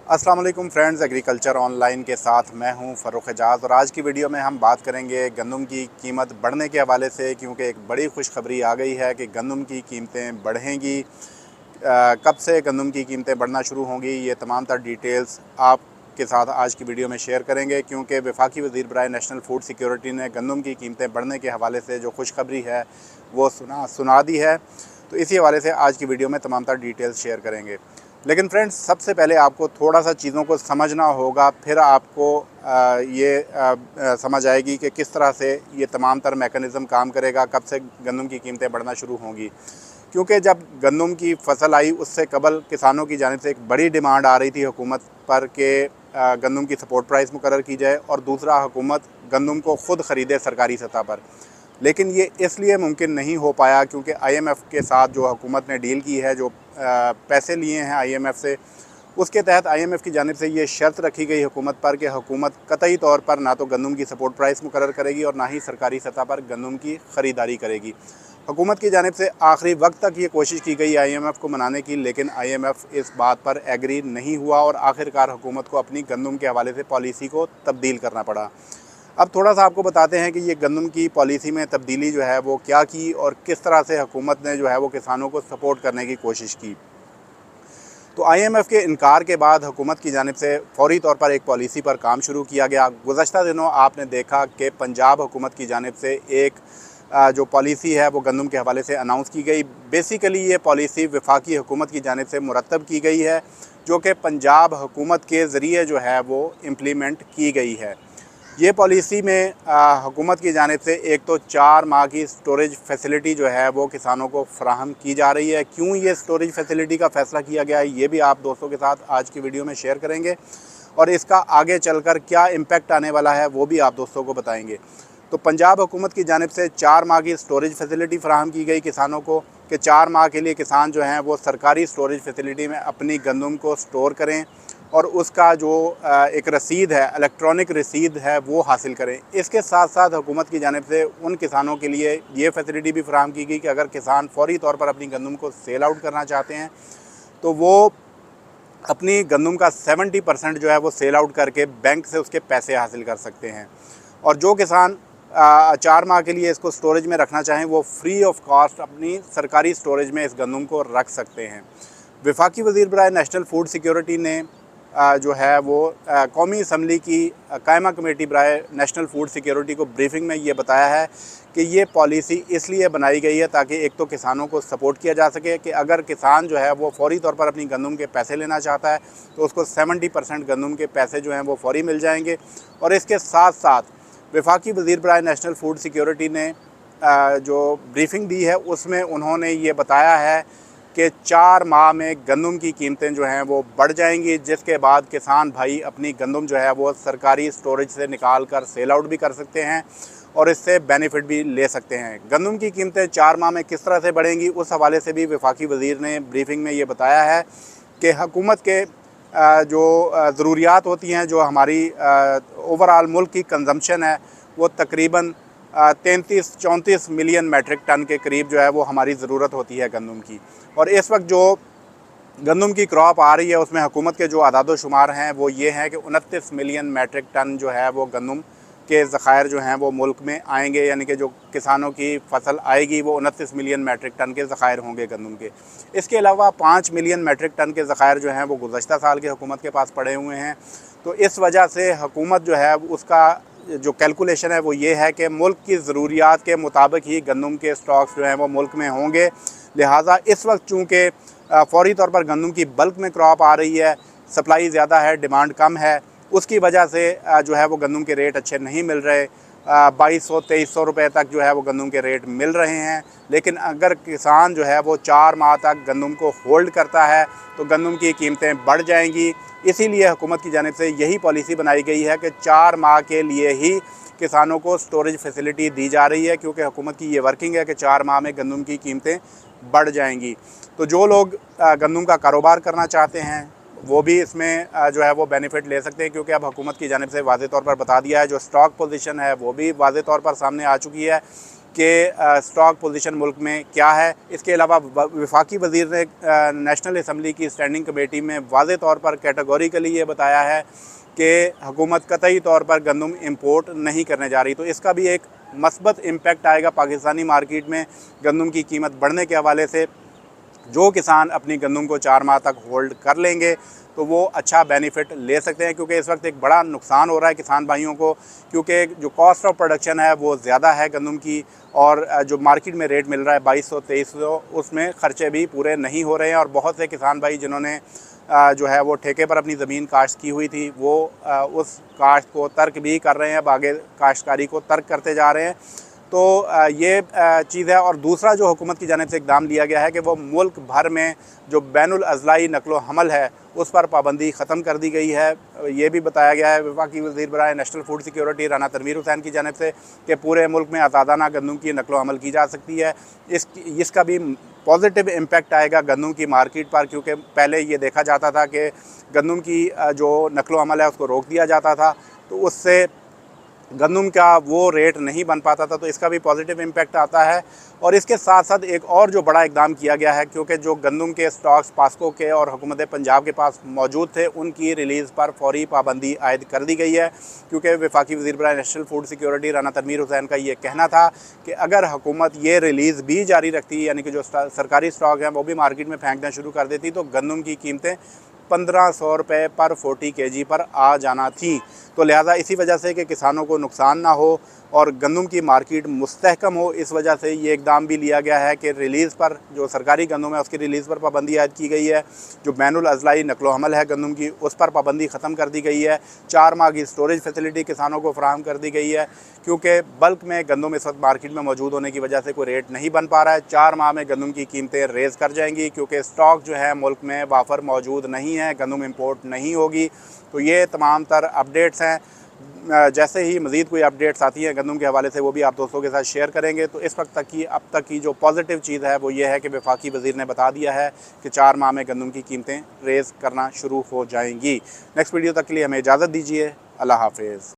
अस्सलाम वालेकुम friends, agriculture online के साथ मैं हूं फ़र्रुख एजाज़। और आज की वीडियो में हम बात करेंगे गंदम की कीमत बढ़ने के हवाले से, क्योंकि एक बड़ी खुशखबरी आ गई है कि गंदम की कीमतें बढ़ेंगी। कब से गंदम की कीमतें बढ़ना शुरू होंगी, ये तमाम तर डिटेल्स आपके साथ आज की वीडियो में शेयर करेंगे। क्योंकि वफाकी वज़ीर बराए नेशनल फूड सिक्योरिटी ने गंदम की कीमतें बढ़ने के हवाले से जो खुशखबरी है वो सुना दी है। तो इसी हवाले से आज की वीडियो में तमाम तर डिटेल्स शेयर करेंगे। लेकिन फ्रेंड्स, सबसे पहले आपको थोड़ा सा चीज़ों को समझना होगा, फिर आपको समझ आएगी कि किस तरह से ये तमाम तर मैकेनिज़्म काम करेगा, कब से गंदम की कीमतें बढ़ना शुरू होंगी। क्योंकि जब गंदम की फसल आई उससे कबल किसानों की जानिब से एक बड़ी डिमांड आ रही थी हुकूमत पर कि गंदम की सपोर्ट प्राइस मुकर्रर की जाए, और दूसरा हुकूमत गंदम को ख़ुद ख़रीदे सरकारी सतह पर। लेकिन ये इसलिए मुमकिन नहीं हो पाया क्योंकि आईएमएफ के साथ जो हुकूमत ने डील की है, जो पैसे लिए हैं आईएमएफ से, उसके तहत आईएमएफ की जानिब से ये शर्त रखी गई हुकूमत पर कि हुकूमत कतई तौर पर ना तो गंदम की सपोर्ट प्राइस मुकर्रर करेगी और ना ही सरकारी सतह पर गंदम की ख़रीदारी करेगी। हुकूमत की जानिब से आखिरी वक्त तक ये कोशिश की गई आईएमएफ को मनाने की, लेकिन आईएमएफ इस बात पर एग्री नहीं हुआ और आखिरकार हुकूमत को अपनी गंदम के हवाले से पॉलिसी को तब्दील करना पड़ा। अब थोड़ा सा आपको बताते हैं कि ये गंदम की पॉलिसी में तब्दीली जो है वो क्या की और किस तरह से हुकूमत ने जो है वो किसानों को सपोर्ट करने की कोशिश की। तो आईएमएफ के इनकार के बाद हुकूमत की जानिब से फ़ौरी तौर पर एक पॉलिसी पर काम शुरू किया गया। गुज़श्ता दिनों आपने देखा कि पंजाब हुकूमत की जानिब से एक जो पॉलिसी है वो गंदम के हवाले से अनाउंस की गई। बेसिकली ये पॉलिसी वफाकी हुकूमत की जानिब से मुरतब की गई है, जो कि पंजाब हुकूमत के ज़रिए जो है वो इम्प्लीमेंट की गई है। ये पॉलिसी में हुकूमत की जानिब से एक तो 4 माह की स्टोरेज फैसिलिटी जो है वो किसानों को फ़राहम की जा रही है। क्यों ये स्टोरेज फैसिलिटी का फ़ैसला किया गया है, ये भी आप दोस्तों के साथ आज की वीडियो में शेयर करेंगे, और इसका आगे चलकर क्या इम्पेक्ट आने वाला है वो भी आप दोस्तों को बताएंगे। तो पंजाब हुकूमत की जानिब से 4 माह की स्टोरेज फैसिलिटी फ़राहम की गई किसानों को, कि 4 माह के लिए किसान जो हैं वो सरकारी स्टोरेज फैसिलिटी में अपनी गंदम को स्टोर करें और उसका जो एक रसीद है, इलेक्ट्रॉनिक रसीद है, वो हासिल करें। इसके साथ साथ हुकूमत की जानिब से उन किसानों के लिए ये फैसिलिटी भी फराहम की गई कि अगर किसान फ़ौरी तौर पर अपनी गंदम को सेल आउट करना चाहते हैं तो वो अपनी गंदम का 70% जो है वो सेल आउट करके बैंक से उसके पैसे हासिल कर सकते हैं। और जो किसान 4 माह के लिए इसको स्टोरेज में रखना चाहें वो फ्री ऑफ कॉस्ट अपनी सरकारी स्टोरेज में इस गंदम को रख सकते हैं। वफाकी वज़ीर बराए नेशनल फूड सिक्योरिटी ने जो है वो कौमी असम्बली की कायमा कमेटी बराए नेशनल फूड सिक्योरिटी को ब्रीफिंग में ये बताया है कि ये पॉलिसी इसलिए बनाई गई है ताकि एक तो किसानों को सपोर्ट किया जा सके कि अगर किसान जो है वो फ़ौरी तौर पर अपनी गंदम के पैसे लेना चाहता है तो उसको 70% गंदम के पैसे जो हैं वो फ़ौरी मिल जाएंगे। और इसके साथ साथ वफाकी वज़ीर बराए नेशनल फूड सिक्योरिटी ने जो ब्रीफिंग दी है उसमें उन्होंने ये बताया है कि 4 माह में गंदम की कीमतें जो हैं वो बढ़ जाएंगी, जिसके बाद किसान भाई अपनी गंदम जो है वो सरकारी स्टोरेज से निकाल कर सेल आउट भी कर सकते हैं और इससे बेनिफिट भी ले सकते हैं। गंदम की कीमतें 4 माह में किस तरह से बढ़ेंगी उस हवाले से भी वफाकी वज़ीर ने ब्रीफिंग में ये बताया है कि हुकूमत के जो ज़रूरियात होती हैं, जो हमारी ओवरऑल मुल्क की कंजम्पशन है वो तकरीबन 33-34 मिलियन मेट्रिक टन के करीब जो है वो हमारी ज़रूरत होती है गंदम की। और इस वक्त जो गंदम की क्रॉप आ रही है उसमें हुकूमत के जो आदाद शुमार हैं वो ये हैं कि 29 मिलियन मेट्रिक टन जो है वो गंदम के ज़खायर जो हैं वो मुल्क में आएंगे, यानी कि जो किसानों की फसल आएगी वो 29 मिलियन मेट्रिक टन के ज़खायर होंगे गंदम के। इसके अलावा 5 मिलियन मेट्रिक टन के ज़खायर जो हैं वो गुज़श्ता साल के हुकूमत के पास पड़े हुए हैं। तो इस वजह से हुकूमत जो है उसका जो कैलकुलेशन है वो ये है कि मुल्क की ज़रूरियात के मुताबिक ही गंदम के स्टॉक्स जो हैं वो मुल्क में होंगे। लिहाजा इस वक्त चूँकि फ़ौरी तौर पर गंदम की बल्क में क्रॉप आ रही है, सप्लाई ज़्यादा है, डिमांड कम है, उसकी वजह से जो है वो गंदम के रेट अच्छे नहीं मिल रहे। 2200-2300 रुपये तक जो है वो गंदम के रेट मिल रहे हैं। लेकिन अगर किसान जो है वो 4 माह तक गंदम को होल्ड करता है तो गंदम की कीमतें बढ़ जाएंगी। इसीलिए हुकूमत की जानिब से यही पॉलिसी बनाई गई है कि 4 माह के लिए ही किसानों को स्टोरेज फैसिलिटी दी जा रही है, क्योंकि हुकूमत की ये वर्किंग है कि 4 माह में गंदम की कीमतें बढ़ जाएंगी। तो जो लोग गंदम का कारोबार करना चाहते हैं वो भी इसमें जो है वो बेनिफिट ले सकते हैं, क्योंकि अब हुकूमत की जानिब से वाज़े तौर पर बता दिया है, जो स्टॉक पोजीशन है वो भी वाज़े तौर पर सामने आ चुकी है कि स्टॉक पोजीशन मुल्क में क्या है। इसके अलावा वफाकी वज़ीर ने नेशनल असम्बली की स्टैंडिंग कमेटी में वाज़े तौर पर कैटेगोरिकली ये बताया है कि हुकूमत कतई तौर पर गंदम इंपोर्ट नहीं करने जा रही। तो इसका भी एक मस्बत इम्पैक्ट आएगा पाकिस्तानी मार्केट में गंदम की कीमत बढ़ने के हवाले से। जो किसान अपनी गंदम को 4 माह तक होल्ड कर लेंगे तो वो अच्छा बेनिफिट ले सकते हैं, क्योंकि इस वक्त एक बड़ा नुकसान हो रहा है किसान भाइयों को, क्योंकि जो कॉस्ट ऑफ प्रोडक्शन है वो ज़्यादा है गंदम की, और जो मार्केट में रेट मिल रहा है 2200-2300, उसमें ख़र्चे भी पूरे नहीं हो रहे हैं। और बहुत से किसान भाई जिन्होंने जो है वो ठेके पर अपनी ज़मीन काश्त की हुई थी, वो उस काश्त को तर्क भी कर रहे हैं, अब आगे काश्तकारी को तर्क करते जा रहे हैं। तो ये चीज़ है। और दूसरा जो हुकूमत की जानिब से इक़दाम लिया गया है कि वो मुल्क भर में जो बैनुल अज़लाई नकलो हमल है उस पर पाबंदी ख़त्म कर दी गई है। ये भी बताया गया है वफाकी वज़ीर बराए national food security Rana Tanveer Hussain की जानिब से कि पूरे मुल्क में आज़ादाना गंदम की नकलो हमल की जा सकती है। इसका भी पॉजिटिव इम्पैक्ट आएगा गंदम की मार्केट पर, क्योंकि पहले ये देखा जाता था कि गंदम की जो नकलो हमल है उसको रोक दिया जाता था, तो उससे गंदम का वो रेट नहीं बन पाता था। तो इसका भी पॉजिटिव इम्पैक्ट आता है। और इसके साथ साथ एक और जो बड़ा इक़दाम किया गया है, क्योंकि जो गंदम के स्टॉक्स पास्को के और हुकूमत पंजाब के पास मौजूद थे, उनकी रिलीज़ पर फौरी पाबंदी आयद कर दी गई है। क्योंकि वफाकी वज़ीर बराए national food security Rana Tanveer Hussain का ये कहना था कि अगर हुकूमत ये रिलीज़ भी जारी रखती, यानी कि जो सरकारी स्टॉक हैं वो भी मार्केट में फेंकना शुरू कर देती, तो गंदम की कीमतें 1500 रुपये पर 40 kg पर आ जाना थी। तो लिहाजा इसी वजह से कि किसानों को नुकसान ना हो और गंदम की मार्केट मुस्तहकम हो, इस वजह से ये इक़दाम भी लिया गया है कि रिलीज़ पर, जो सरकारी गंदम है उसकी रिलीज़ पर पाबंदी आयद की गई है। जो बैनुल अज़लाई नकलो हमल है गंदम की, उस पर पाबंदी ख़त्म कर दी गई है। 4 माह की स्टोरेज फैसिलिटी किसानों को फराहम कर दी गई है, क्योंकि बल्क में गंदम इस वक्त मार्केट में मौजूद होने की वजह से कोई रेट नहीं बन पा रहा है। 4 माह में गंदम की कीमतें रेज़ कर जाएंगी, क्योंकि स्टॉक जो है मुल्क में वाफर मौजूद नहीं है, गंदम इंपोर्ट नहीं होगी। तो ये तमाम तर अपडेट्स हैं। जैसे ही मज़ीद कोई अपडेट्स आती हैं गंदम के हवाले से, वो भी आप दोस्तों के साथ शेयर करेंगे। तो इस वक्त तक की अब तक की जो पॉजिटिव चीज़ है वो ये है कि वफाकी वज़ीर ने बता दिया है कि 4 माह में गंदम की कीमतें रेज़ करना शुरू हो जाएंगी। नेक्स्ट वीडियो तक के लिए हमें इजाज़त दीजिए। अल्लाह हाफ़िज़।